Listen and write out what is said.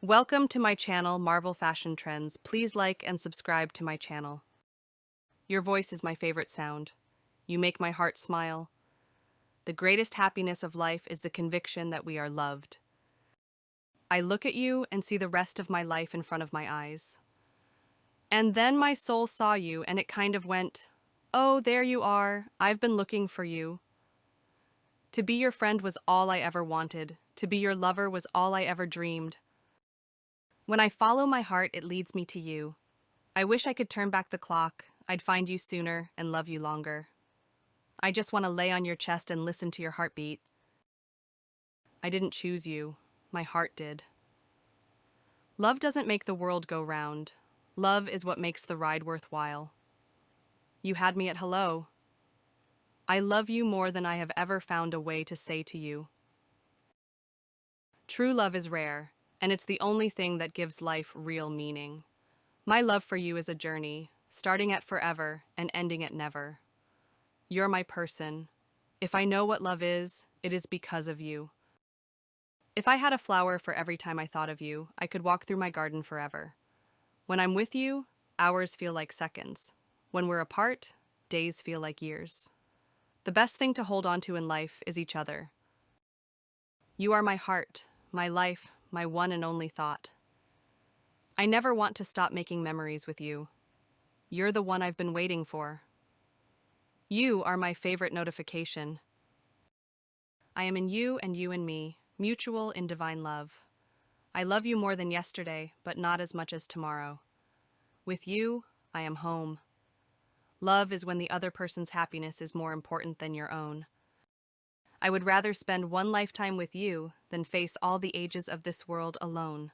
Welcome to my channel, Marvel Fashion Trends. Please like and subscribe to my channel. Your voice is my favorite sound. You make my heart smile. The greatest happiness of life is the conviction that we are loved. I look at you and see the rest of my life in front of my eyes. And then my soul saw you and it kind of went, "Oh, there you are. I've been looking for you." To be your friend was all I ever wanted. To be your lover was all I ever dreamed. When I follow my heart, it leads me to you. I wish I could turn back the clock. I'd find you sooner and love you longer. I just want to lay on your chest and listen to your heartbeat. I didn't choose you. My heart did. Love doesn't make the world go round. Love is what makes the ride worthwhile. You had me at hello. I love you more than I have ever found a way to say to you. True love is rare, and it's the only thing that gives life real meaning. My love for you is a journey, starting at forever and ending at never. You're my person. If I know what love is, it is because of you. If I had a flower for every time I thought of you, I could walk through my garden forever. When I'm with you, hours feel like seconds. When we're apart, days feel like years. The best thing to hold on to in life is each other. You are my heart, my life, my one and only thought. I never want to stop making memories with you. You're the one I've been waiting for. You are my favorite notification. I am in you and you in me, mutual in divine love. I love you more than yesterday, but not as much as tomorrow. With you, I am home. Love is when the other person's happiness is more important than your own. I would rather spend one lifetime with you than face all the ages of this world alone.